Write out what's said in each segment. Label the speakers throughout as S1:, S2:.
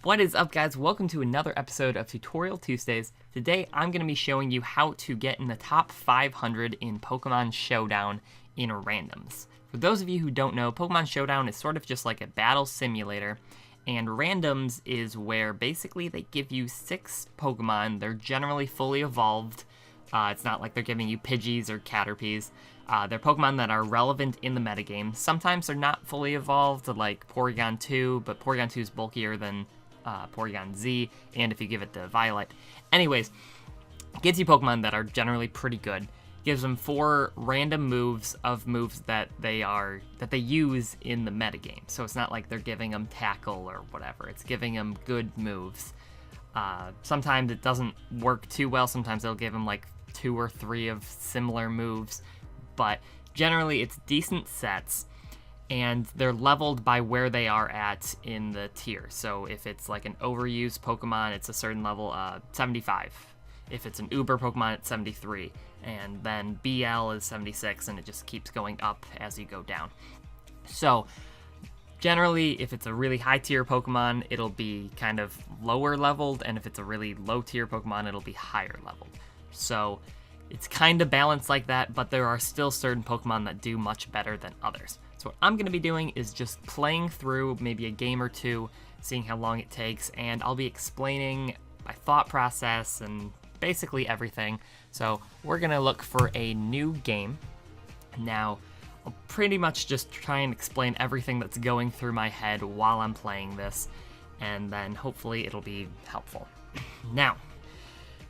S1: What is up, guys? Welcome to another episode of Tutorial Tuesdays. Today I'm going to be showing you how to get in the top 500 in Pokemon Showdown in randoms. For those of you who don't know, Pokemon Showdown is sort of just like a battle simulator, and randoms is where basically they give you 6 Pokemon. They're generally fully evolved. It's not like they're giving you Pidgeys or Caterpies. They're Pokemon that are relevant in the metagame. Sometimes they're not fully evolved, like Porygon 2, but Porygon 2 is bulkier than Porygon Z, and if you give it to Violet. Anyways, it gives you Pokemon that are generally pretty good. Gives them 4 random moves that they use in the metagame. So it's not like they're giving them Tackle or whatever. It's giving them good moves. Sometimes it doesn't work too well. Sometimes they'll give them like 2 or 3 of similar moves, but generally it's decent sets. And they're leveled by where they are at in the tier. So if it's like an overused Pokemon, it's a certain level, 75. If it's an Uber Pokemon, it's 73. And then BL is 76, and it just keeps going up as you go down. So generally, if it's a really high tier Pokemon, it'll be kind of lower leveled. And if it's a really low tier Pokemon, it'll be higher leveled. So it's kind of balanced like that, but there are still certain Pokemon that do much better than others. So what I'm going to be doing is just playing through maybe a game or two, seeing how long it takes, and I'll be explaining my thought process and basically everything. So we're going to look for a new game. Now, I'll pretty much just try and explain everything that's going through my head while I'm playing this, and then hopefully it'll be helpful. Now,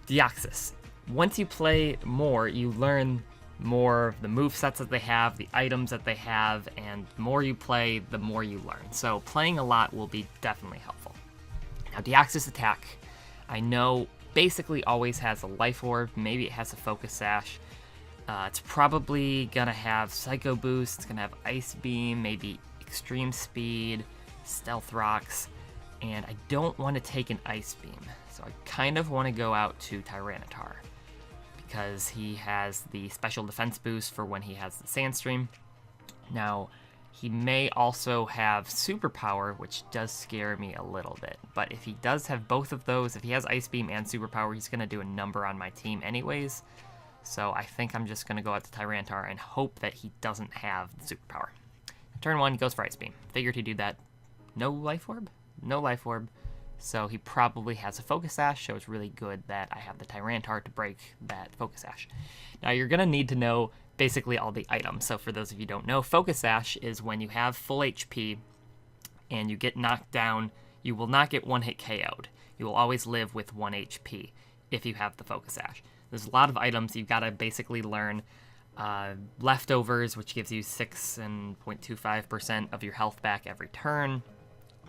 S1: Deoxys. Once you play more, you learn more of the movesets that they have, the items that they have, and the more you play, the more you learn. So playing a lot will be definitely helpful. Now, Deoxys attack, I know basically always has a Life Orb, maybe it has a Focus Sash. It's probably gonna have Psycho Boost, it's gonna have Ice Beam, maybe Extreme Speed, Stealth Rocks, and I don't want to take an Ice Beam, so I kind of want to go out to Tyranitar, because he has the special defense boost for when he has the Sandstream. Now, he may also have Superpower, which does scare me a little bit. But if he does have both of those, if he has Ice Beam and Superpower, he's going to do a number on my team anyways. So I think I'm just going to go out to Tyranitar and hope that he doesn't have the Superpower. Turn 1, he goes for Ice Beam. Figured he'd do that. No Life Orb? No Life Orb. So he probably has a Focus Sash, so it's really good that I have the Tyranitar to break that Focus Sash. Now you're going to need to know basically all the items. So for those of you who don't know, Focus Sash is when you have full HP and you get knocked down, you will not get one-hit KO'd. You will always live with 1 HP if you have the Focus Sash. There's a lot of items you've got to basically learn. Leftovers, which gives you 6.25% of your health back every turn.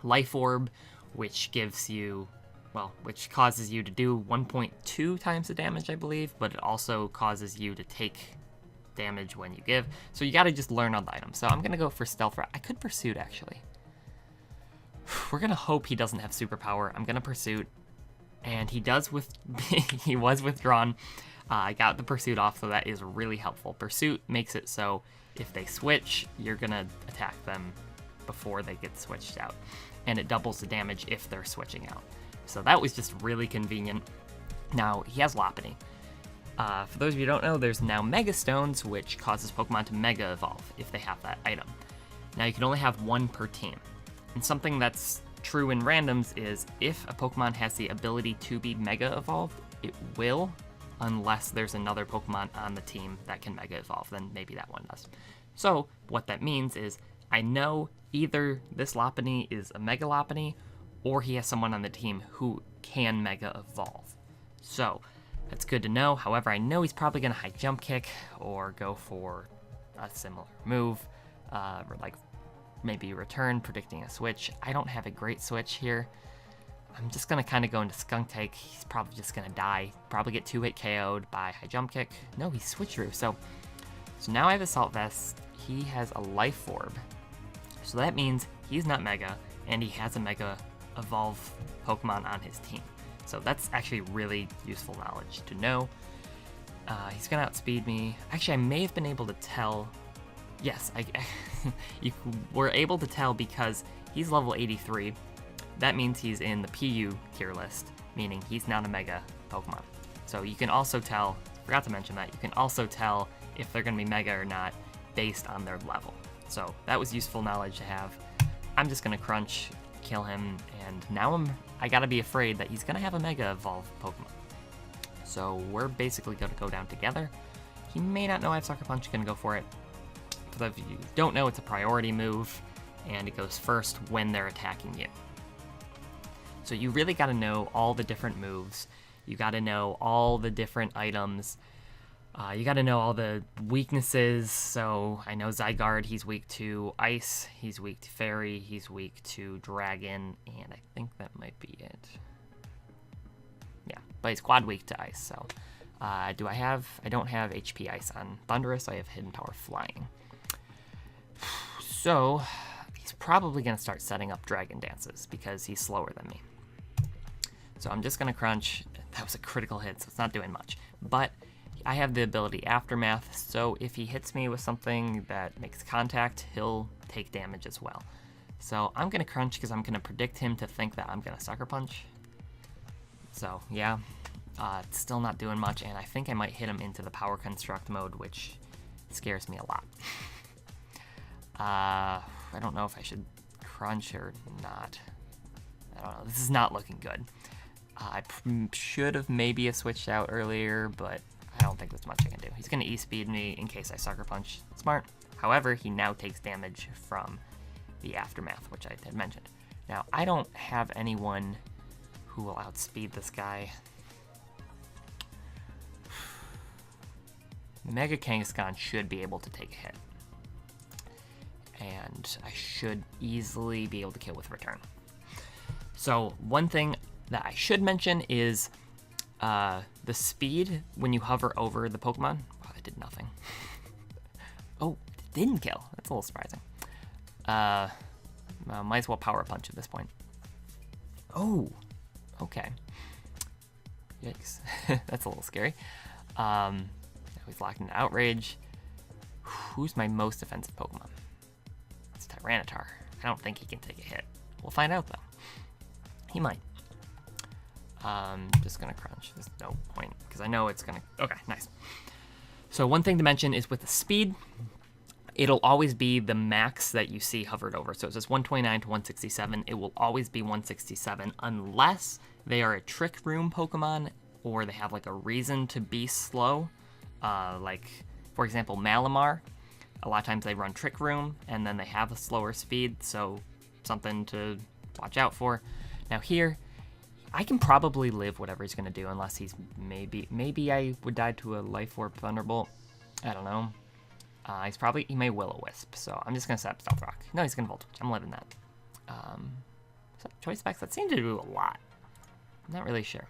S1: Life Orb, which gives you, which causes you to do 1.2 times the damage, I believe, but it also causes you to take damage when you give. So you gotta just learn all the items. So I'm gonna go for Stealth Rock. I could Pursuit, actually. We're gonna hope he doesn't have Superpower. I'm gonna Pursuit, and he does he was withdrawn. I got the Pursuit off, so that is really helpful. Pursuit makes it so if they switch, you're gonna attack them before they get switched out, and it doubles the damage if they're switching out. So that was just really convenient. Now, he has Lopunny. For those of you who don't know, there's now Mega Stones, which causes Pokemon to Mega Evolve if they have that item. Now, you can only have 1 per team. And something that's true in randoms is if a Pokemon has the ability to be Mega Evolved, it will, unless there's another Pokemon on the team that can Mega Evolve, then maybe that one does. So, what that means is, I know either this Lopunny is a Mega Lopunny, or he has someone on the team who can Mega Evolve. So, that's good to know. However, I know he's probably going to High Jump Kick, or go for a similar move, or like maybe Return, predicting a switch. I don't have a great switch here. I'm just going to kind of go into Skunk Tank. He's probably just going to die. Probably get 2-hit KO'd by High Jump Kick. No, he's Switcheroo. So now I have Assault Vest. He has a Life Orb. So that means he's not Mega, and he has a Mega Evolve Pokemon on his team. So that's actually really useful knowledge to know. He's gonna outspeed me. Actually, I may have been able to tell. Yes, you were able to tell because he's level 83, that means he's in the PU tier list, meaning he's not a Mega Pokemon. So you can also tell, forgot to mention that, you can also tell if they're going to be Mega or not based on their level. So that was useful knowledge to have. I'm just going to crunch, kill him, and now I gotta be afraid that he's going to have a Mega Evolve Pokemon. So we're basically going to go down together. He may not know I have Sucker Punch, going to go for it. For those of you who don't know, it's a priority move, and it goes first when they're attacking you. So you really got to know all the different moves. You got to know all the different items. You got to know all the weaknesses. So I know Zygarde, he's weak to Ice, he's weak to Fairy, he's weak to Dragon, and I think that might be it. Yeah, but he's quad weak to Ice, so... I don't have HP Ice on Thundurus, I have Hidden Power Flying. So, he's probably going to start setting up Dragon Dances, because he's slower than me. So I'm just going to crunch. That was a critical hit, so it's not doing much. But I have the ability Aftermath, so if he hits me with something that makes contact, he'll take damage as well. So I'm going to crunch, because I'm going to predict him to think that I'm going to Sucker Punch. So, yeah. It's still not doing much, and I think I might hit him into the Power Construct mode, which scares me a lot. I don't know if I should crunch or not. I don't know. This is not looking good. I should have maybe switched out earlier, but I don't think there's much I can do. He's going to E-speed me in case I Sucker Punch. Smart. However, he now takes damage from the Aftermath, which I had mentioned. Now, I don't have anyone who will outspeed this guy. Mega Kangaskhan should be able to take a hit. And I should easily be able to kill with Return. So one thing that I should mention is the speed when you hover over the Pokemon. Wow, that did nothing. Oh, it didn't kill. That's a little surprising. Might as well Power Punch at this point. Oh, okay. Yikes. That's a little scary. He's locked into Outrage. Who's my most defensive Pokemon? It's Tyranitar. I don't think he can take a hit. We'll find out, though. He might. Just gonna crunch. There's no point, because I know it's gonna... Okay, nice. So one thing to mention is with the speed, it'll always be the max that you see hovered over. So it says 129 to 167. It will always be 167 unless they are a Trick Room Pokemon or they have like a reason to be slow. Like, for example, Malamar, a lot of times they run Trick Room, and then they have a slower speed, so something to watch out for. Now here, I can probably live whatever he's going to do, unless he's maybe I would die to a Life Orb Thunderbolt. I don't know. He may Will-O-Wisp, so I'm just going to set up Stealth Rock. No, he's going to Volt Switch. I'm living that. Choice Specs, that seemed to do a lot. I'm not really sure.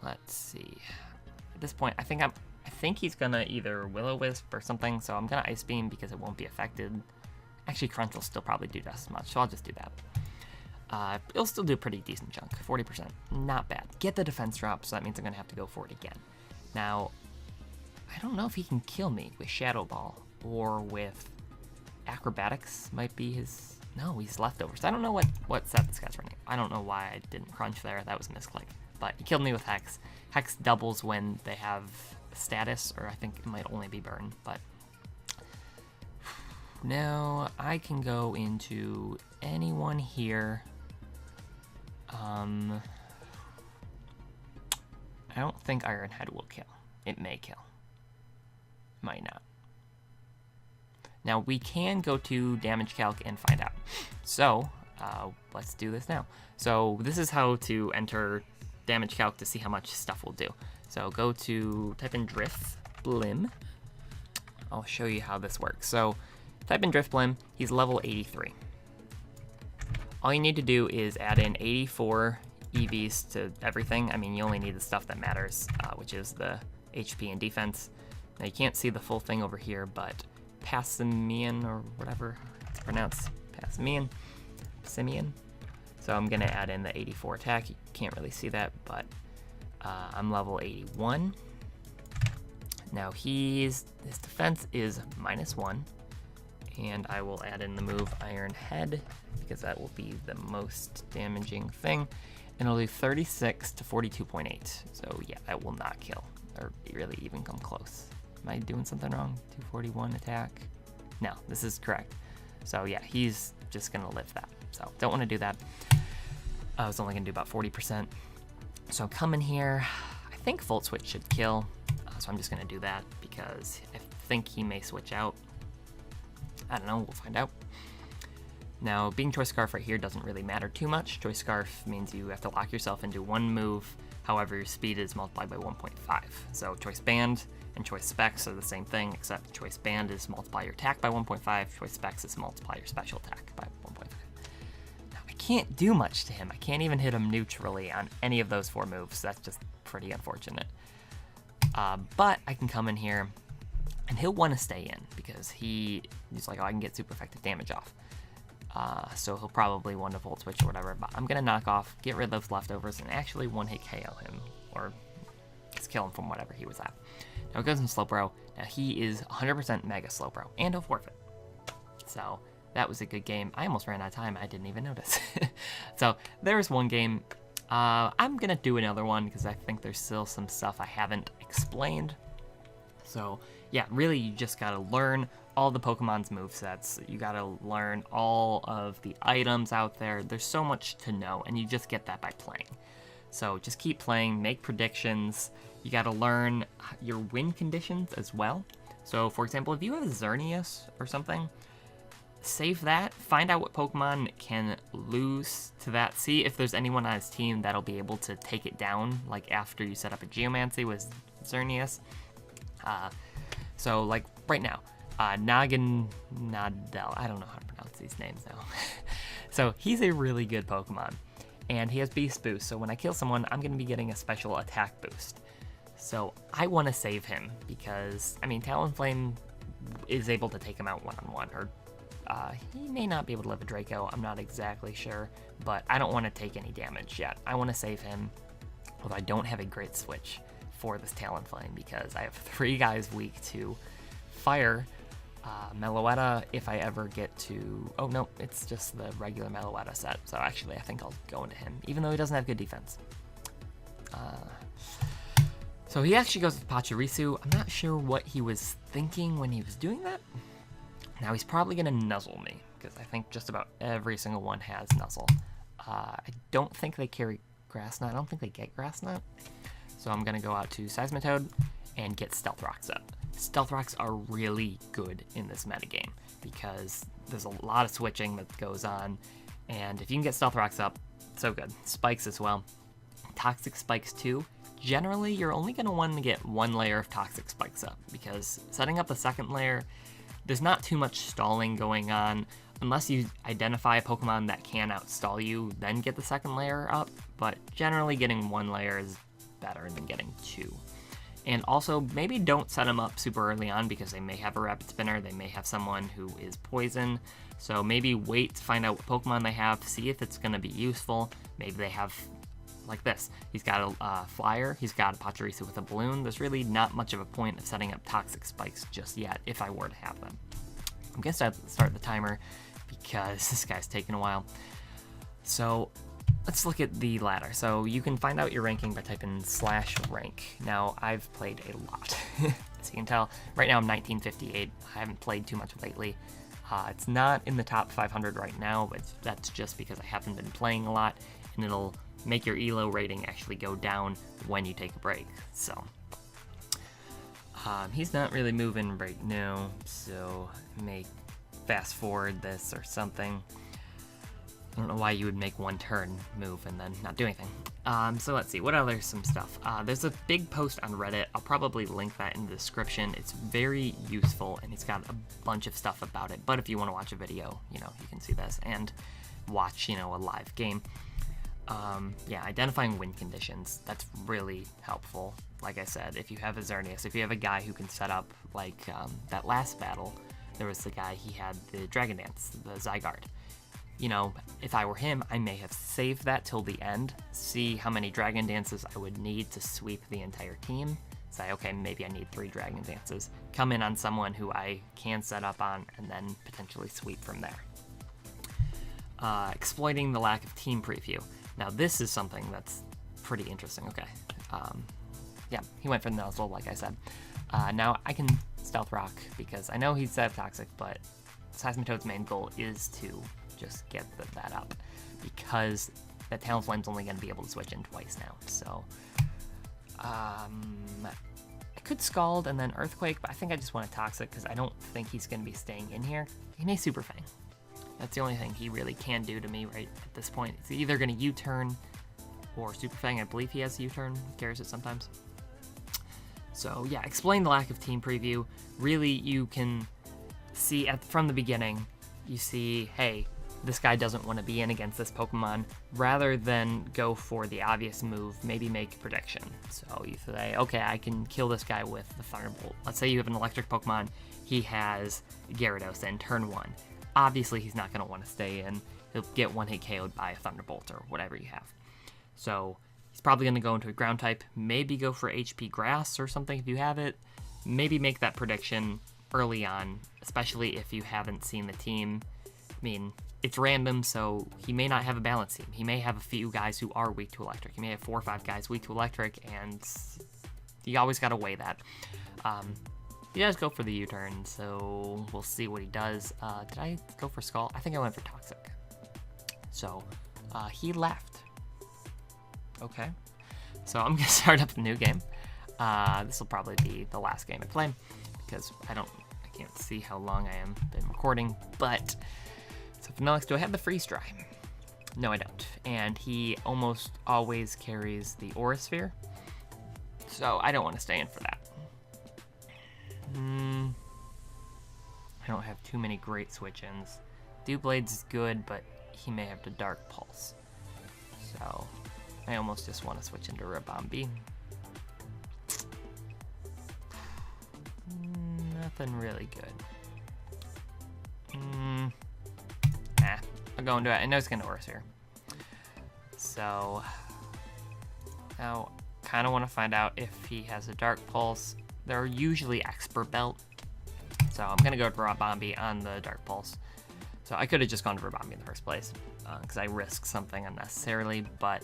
S1: Let's see. At this point, I think he's gonna either Will-O-Wisp or something, so I'm gonna Ice Beam because it won't be affected. Actually, Crunch will still probably do just as much, so I'll just do that. It'll still do a pretty decent chunk, 40%. Not bad. Get the defense drop, so that means I'm gonna have to go for it again. Now, I don't know if he can kill me with Shadow Ball or with Acrobatics. Might be his... No, he's Leftovers. I don't know what set this guy's running. I don't know why I didn't crunch there. That was a misclick. But he killed me with Hex. Hex doubles when they have status, or I think it might only be burn, but... Now, I can go into anyone here. I don't think Iron Head will kill. It may kill. Might not. Now, we can go to Damage Calc and find out. So, let's do this now. So, this is how to enter Damage Calc to see how much stuff will do. So, go to, type in Drift Blim. I'll show you how this works. So, type in Drift Blim. He's level 83. All you need to do is add in 84 EVs to everything. I mean, you only need the stuff that matters, which is the HP and defense. Now, you can't see the full thing over here, but Passimian, or whatever it's pronounced, Simian. So I'm gonna add in the 84 attack. You can't really see that, but I'm level 81. Now his defense is -1, And I will add in the move Iron Head, because that will be the most damaging thing. And it'll do 36 to 42.8. So yeah, that will not kill, or really even come close. Am I doing something wrong? 241 attack? No, this is correct. So yeah, he's just gonna live that. So don't wanna do that. I was only gonna do about 40%. So come in here, I think Volt Switch should kill. So I'm just gonna do that because I think he may switch out. I don't know, we'll find out. Now, being Choice Scarf right here doesn't really matter too much. Choice Scarf means you have to lock yourself into one move, however your speed is multiplied by 1.5. So Choice Band and Choice Specs are the same thing, except Choice Band is multiply your attack by 1.5, Choice Specs is multiply your special attack by 1.5. Now, I can't do much to him. I can't even hit him neutrally on any of those 4 moves. That's just pretty unfortunate. But I can come in here, and he'll want to stay in, because he's like, oh, I can get super effective damage off. So he'll probably want to Volt Switch or whatever, but I'm going to knock off, get rid of those leftovers, and actually one-hit KO him, or just kill him from whatever he was at. Now it goes in Slowbro. Now he is 100% Mega Slowbro, and he'll forfeit. So that was a good game. I almost ran out of time. I didn't even notice. So there's one game. I'm going to do another one, because I think there's still some stuff I haven't explained. So yeah, really you just got to learn all the Pokemon's movesets. You got to learn all of the items out there. There's so much to know, and you just get that by playing. So just keep playing, make predictions. You got to learn your win conditions as well. So for example, if you have a Xerneas or something, save that, find out what Pokemon can lose to that. See if there's anyone on his team that'll be able to take it down, like after you set up a Geomancy with Xerneas. So like right now, Naganadel, I don't know how to pronounce these names now. So he's a really good Pokemon, and he has Beast Boost, so when I kill someone, I'm going to be getting a special attack boost. So I want to save him, because, I mean, Talonflame is able to take him out one-on-one, or he may not be able to live a Draco, I'm not exactly sure, but I don't want to take any damage yet. I want to save him, although I don't have a great switch for this Talonflame, because I have 3 guys weak to fire. Meloetta, if I ever get to... Oh, no, it's just the regular Meloetta set. So actually, I think I'll go into him, even though he doesn't have good defense. So he actually goes with Pachirisu. I'm not sure what he was thinking when he was doing that. Now, he's probably going to Nuzzle me, because I think just about every single one has Nuzzle. I don't think they carry Grass Knot. I don't think they get Grass Knot. So I'm going to go out to Seismitoad and get Stealth Rocks up. Stealth Rocks are really good in this metagame, because there's a lot of switching that goes on, and if you can get Stealth Rocks up, so good. Spikes as well. Toxic Spikes too. Generally, you're only going to want to get 1 layer of Toxic Spikes up, because setting up the 2nd layer, there's not too much stalling going on, unless you identify a Pokemon that can outstall you, then get the 2nd layer up, but generally getting 1 layer is better than getting 2. And also, maybe don't set them up super early on, because they may have a Rapid Spinner, they may have someone who is poison, so maybe wait to find out what Pokemon they have, see if it's going to be useful. Maybe they have, like this, he's got a Flyer, he's got a Pachirisu with a Balloon. There's really not much of a point of setting up Toxic Spikes just yet, if I were to have them. I'm going to start the timer, because this guy's taking a while. So let's look at the ladder. So you can find out your ranking by typing /rank. Now, I've played a lot. As you can tell, right now I'm 1958. I haven't played too much lately. It's not in the top 500 right now, but that's just because I haven't been playing a lot, and it'll make your ELO rating actually go down when you take a break. So he's not really moving right now, so I may fast forward this or something. I don't know why you would make 1 turn move and then not do anything. So let's see, what other some stuff? There's a big post on Reddit. I'll probably link that in the description. It's very useful, and it's got a bunch of stuff about it. But if you want to watch a video, you can see this and watch, a live game. Yeah, identifying win conditions, that's really helpful. Like I said, if you have a Xerneas, if you have a guy who can set up, like that last battle, there was the guy, he had the Dragon Dance, the Zygarde. If I were him, I may have saved that till the end, see how many Dragon Dances I would need to sweep the entire team, say, okay, maybe I need 3 Dragon Dances, come in on someone who I can set up on, and then potentially sweep from there. Exploiting the lack of team preview. Now this is something that's pretty interesting. Okay, yeah, he went for the Nuzzle, like I said. Now I can Stealth Rock because I know he's set up Toxic, but Seismitoad's main goal is to just get that up, because that Talonflame's only going to be able to switch in twice now. So I could Scald and then Earthquake, but I think I just want a Toxic because I don't think he's going to be staying in here. He may Super Fang. That's the only thing he really can do to me right at this point. It's either going to U-turn or Super Fang. I believe he has U-turn. He carries it sometimes. So yeah, explain the lack of team preview. Really, you can see from the beginning, you see, hey, this guy doesn't want to be in against this Pokemon. Rather than go for the obvious move, maybe make a prediction. So you say, okay, I can kill this guy with the Thunderbolt. Let's say you have an electric Pokemon. He has Gyarados in turn 1. Obviously, he's not going to want to stay in. He'll get one-hit KO'd by a Thunderbolt or whatever you have. So he's probably going to go into a ground type, maybe go for HP Grass or something if you have it. Maybe make that prediction early on, especially if you haven't seen the team. I mean, it's random, so he may not have a balanced team. He may have a few guys who are weak to Electric. He may have 4 or 5 guys weak to Electric, and you always got to weigh that. He does go for the U-turn, so we'll see what he does. Did I go for Skull? I think I went for Toxic. So he left. Okay. So I'm going to start up a new game. This will probably be the last game I play, because I can't see how long I am been recording, but so Vanillix, do I have the Freeze Dry? No, I don't. And he almost always carries the Aura Sphere, so I don't want to stay in for that. I don't have too many great switch-ins. Dewblade's is good, but he may have the Dark Pulse. So I almost just want to switch into Ribombee. Nothing really good. I'll go into it. I know it's going to worse here. So now kind of want to find out if he has a Dark Pulse. They're usually Expert Belt, so I'm going to go with Ribombee on the Dark Pulse. So I could have just gone to Ribombee in the first place, because I risked something unnecessarily, but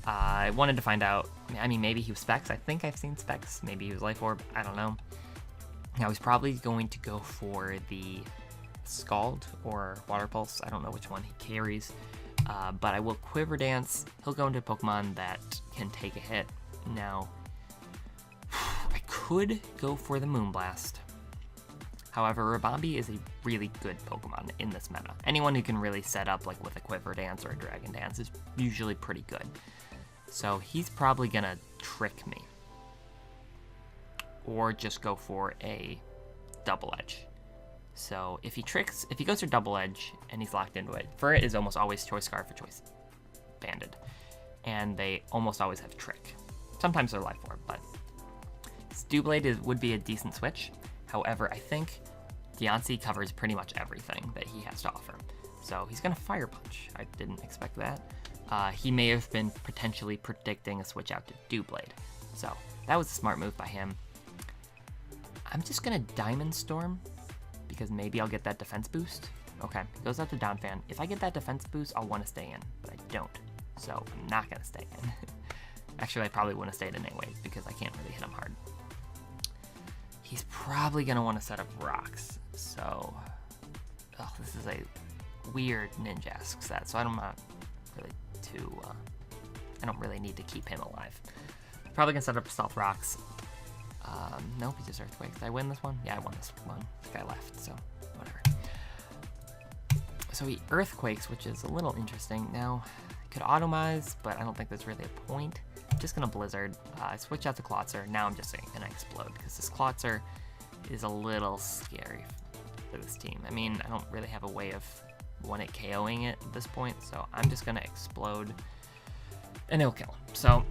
S1: I wanted to find out. I mean, maybe he was Specs. I think I've seen Specs. Maybe he was Life Orb. I don't know. Now he's probably going to go for the Scald or Water Pulse. I don't know which one he carries, but I will Quiver Dance. He'll go into a Pokemon that can take a hit. Now, I could go for the Moonblast. However, Ribombee is a really good Pokemon in this meta. Anyone who can really set up like with a Quiver Dance or a Dragon Dance is usually pretty good. So he's probably gonna trick me. Or just go for a Double Edge. So if he goes for Double Edge and he's locked into it, Furret is almost always Choice Scarf or Choice Banded. And they almost always have Trick. Sometimes they're Life Orb, but Dewblade would be a decent switch. However, I think Deontay covers pretty much everything that he has to offer. So he's going to Fire Punch. I didn't expect that. He may have been potentially predicting a switch out to Dewblade. So that was a smart move by him. I'm just going to Diamond Storm, because maybe I'll get that defense boost. Okay, goes out to Donphan. If I get that defense boost, I'll want to stay in, but I don't. So I'm not going to stay in. Actually, I probably wouldn't have stayed in anyways, because I can't really hit him hard. He's probably going to want to set up Rocks. So, this is a weird Ninjask set, so I'm not really I don't really need to keep him alive. Probably going to set up Stealth Rocks. Nope, he just Earthquakes. Did I win this one? Yeah, I won this one. This guy left, so whatever. So he Earthquakes, which is a little interesting. Now, I could Automize, but I don't think there's really a point. I'm just going to Blizzard. I switch out to Klotzer. Now I'm just going to Explode, because this Klotzer is a little scary for this team. I mean, I don't really have a way of one-hit KOing it at this point, so I'm just going to Explode, and it'll kill him. So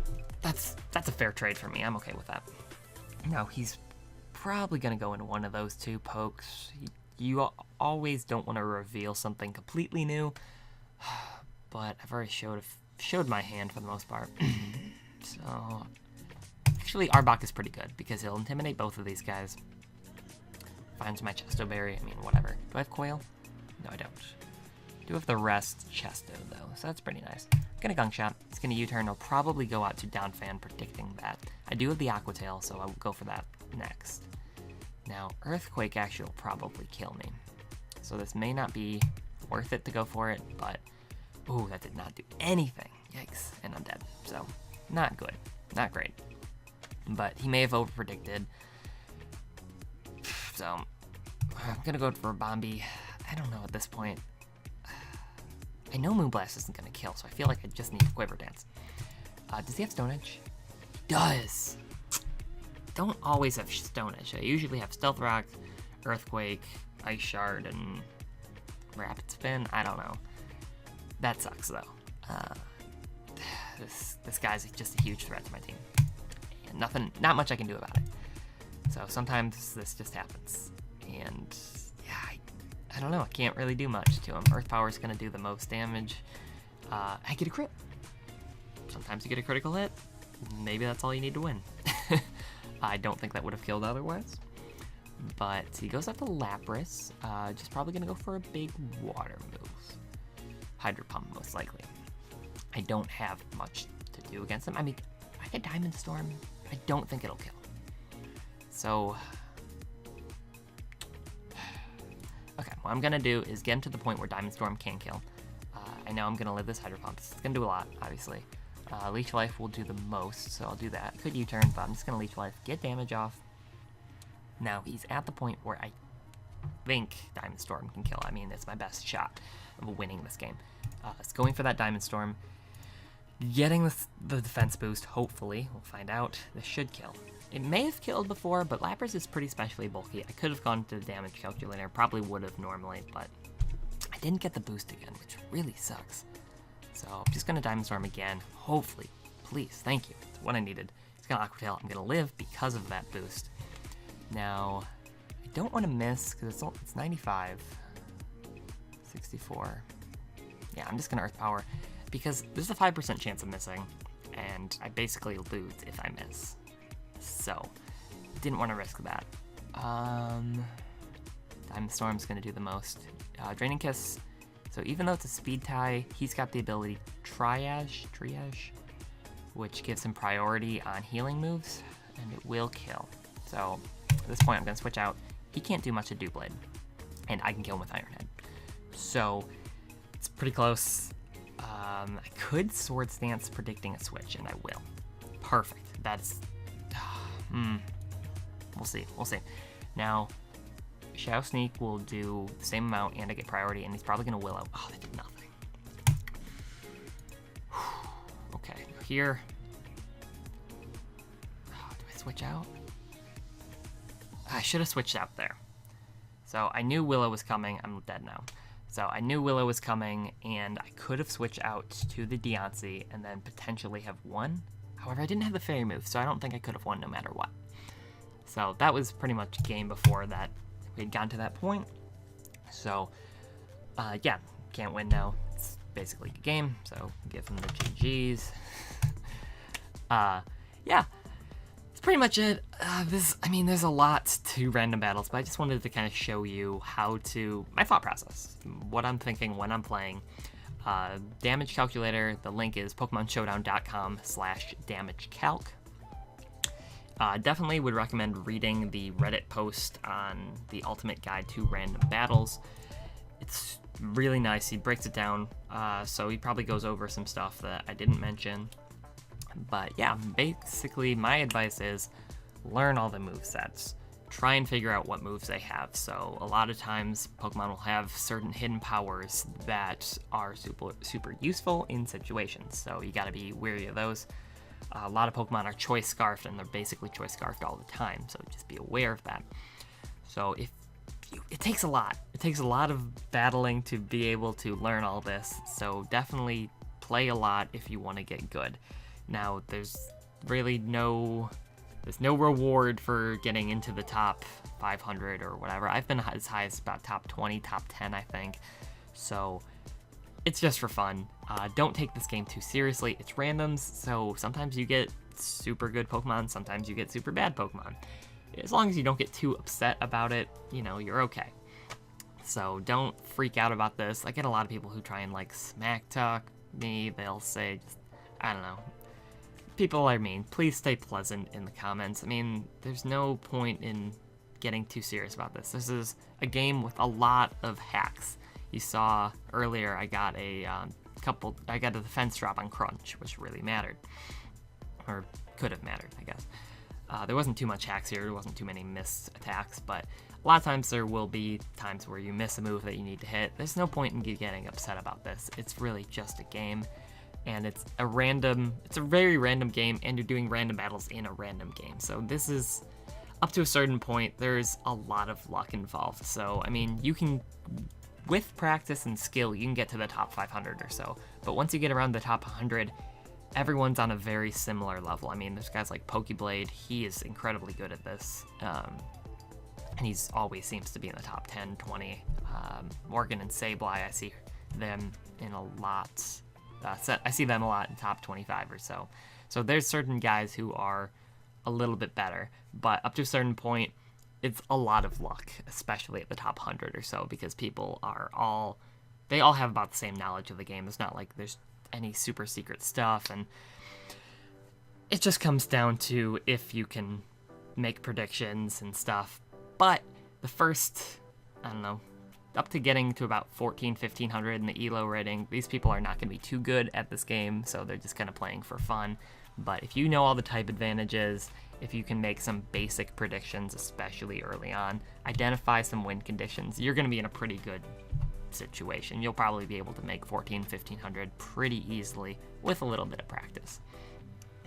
S1: that's a fair trade for me. I'm okay with that. Now, he's probably going to go into one of those two pokes. You always don't want to reveal something completely new, but I've already showed my hand for the most part. So, Actually, Arbok is pretty good because he'll intimidate both of these guys. Finds my Chesto Berry. I mean, whatever. Do I have Coil? No, I don't. I do have the rest Chesto, though, so that's pretty nice. I'm gonna Gunk Shot. It's gonna U-turn. I'll probably go out to Down Fan, predicting that. I do have the Aqua Tail, so I'll go for that next. Now, Earthquake actually will probably kill me. So this may not be worth it to go for it, but... Ooh, that did not do anything. Yikes. And I'm dead. So, not good. Not great. But he may have over-predicted. So, I'm gonna go for a Bombi. I don't know at this point. I know Moonblast isn't gonna kill, so I feel like I just need to Quiver Dance. Does he have Stone Edge? He does! Don't always have Stone Edge. I usually have Stealth Rock, Earthquake, Ice Shard, and Rapid Spin. I don't know. That sucks, though. This guy's just a huge threat to my team. And not much I can do about it. So sometimes this just happens. And yeah, I don't know. I can't really do much to him. Earth Power is going to do the most damage. I get a crit. Sometimes you get a critical hit. Maybe that's all you need to win. I don't think that would have killed otherwise. But he goes up to Lapras. Just probably going to go for a big water move. Hydro Pump, most likely. I don't have much to do against him. I mean, I get Diamond Storm. I don't think it'll kill. So, okay, what I'm going to do is get him to the point where Diamond Storm can kill. I know I'm going to live this Hydro Pump. It's going to do a lot, obviously. Leech Life will do the most, so I'll do that. Could U-turn, but I'm just going to Leech Life, get damage off. Now, he's at the point where I think Diamond Storm can kill. I mean, it's my best shot of winning this game. It's going for that Diamond Storm. Getting the defense boost, hopefully. We'll find out. This should kill. It may have killed before, but Lapras is pretty specially bulky. I could have gone to the damage calculator. Probably would have normally, but I didn't get the boost again, which really sucks. So I'm just going to Diamond Storm again. Hopefully. Please. Thank you. It's what I needed. It's going to Aqua Tail. I'm going to live because of that boost. Now, I don't want to miss because it's 95. 64. Yeah, I'm just going to Earth Power because there's a 5% chance of missing, and I basically lose if I miss. So, didn't want to risk that. Diamond Storm's going to do the most. Draining Kiss. So even though it's a speed tie, he's got the ability Triage, which gives him priority on healing moves, and it will kill. So at this point, I'm going to switch out. He can't do much to Doublade, and I can kill him with Iron Head. So it's pretty close. I could Sword Stance predicting a switch, and I will. Perfect. That's... We'll see. We'll see. Now, Shadow Sneak will do the same amount, and I get priority, and he's probably going to Willow. Oh, that did nothing. Okay, here. Oh, do I switch out? I should have switched out there. So I knew Willow was coming. I'm dead now. So I knew Willow was coming, and I could have switched out to the Deontay and then potentially have won. However, I didn't have the fairy move, so I don't think I could have won no matter what. So that was pretty much game before that we had gotten to that point. So, yeah, can't win now. It's basically a game, so give him the GGs. Yeah, that's pretty much it. I mean, there's a lot to random battles, but I just wanted to kind of show you my thought process, what I'm thinking when I'm playing. Damage calculator, the link is PokemonShowdown.com/damagecalc. Definitely would recommend reading the Reddit post on the ultimate guide to random battles. It's really nice. He breaks it down, so he probably goes over some stuff that I didn't mention. But yeah, basically my advice is learn all the movesets. Try and figure out what moves they have. So a lot of times Pokemon will have certain hidden powers that are super useful in situations. So you gotta be wary of those. A lot of Pokemon are Choice Scarfed, and they're basically Choice Scarfed all the time. So just be aware of that. So it takes a lot. It takes a lot of battling to be able to learn all this. So definitely play a lot if you want to get good. Now there's really no reward for getting into the top 500 or whatever. I've been as high as about top 20, top 10, I think. So it's just for fun. Don't take this game too seriously. It's randoms, so sometimes you get super good Pokemon, sometimes you get super bad Pokemon. As long as you don't get too upset about it, you know, you're okay. So don't freak out about this. I get a lot of people who try and like smack talk me. They'll say, I don't know. People are mean. Please stay pleasant in the comments. I mean, there's no point in getting too serious about this. This is a game with a lot of hacks. You saw earlier I got a defense drop on Crunch, which really mattered. Or could have mattered, I guess. There wasn't too much hacks here. There wasn't too many missed attacks, but a lot of times there will be times where you miss a move that you need to hit. There's no point in getting upset about this. It's really just a game, and it's a very random game, and you're doing random battles in a random game. So this is, up to a certain point, there's a lot of luck involved. So, I mean, you can, with practice and skill, you can get to the top 500 or so. But once you get around the top 100, everyone's on a very similar level. I mean, there's guys like Pokeblade. He is incredibly good at this. And he's always seems to be in the top 10, 20. Morgan and Sableye, I see them in a lot. I see them a lot in top 25 or so. So there's certain guys who are a little bit better, but up to a certain point, it's a lot of luck, especially at the top 100 or so, because people they all have about the same knowledge of the game. It's not like there's any super secret stuff, and it just comes down to if you can make predictions and stuff. But the first, I don't know, up to getting to about 1500 in the ELO rating, these people are not going to be too good at this game, so they're just kind of playing for fun. But if you know all the type advantages, if you can make some basic predictions, especially early on, identify some win conditions, you're going to be in a pretty good situation. You'll probably be able to make 1500 pretty easily with a little bit of practice.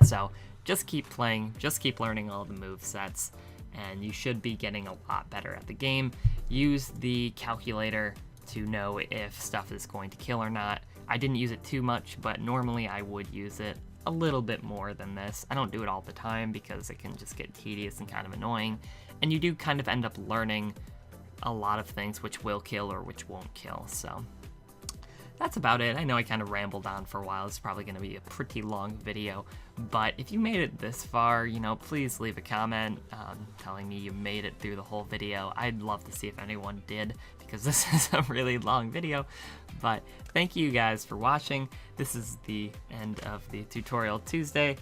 S1: So just keep playing, just keep learning all the move sets, and you should be getting a lot better at the game. Use the calculator to know if stuff is going to kill or not. I didn't use it too much, but normally I would use it a little bit more than this. I don't do it all the time because it can just get tedious and kind of annoying, and you do kind of end up learning a lot of things which will kill or which won't kill. So that's about it. I know I kind of rambled on for a while. It's probably going to be a pretty long video, but if you made it this far, you know, please leave a comment telling me you made it through the whole video. I'd love to see if anyone did, because this is a really long video. But thank you guys for watching. This is the end of the Tutorial Tuesday.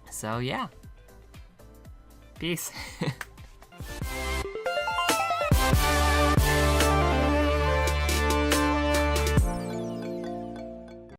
S1: So yeah, peace.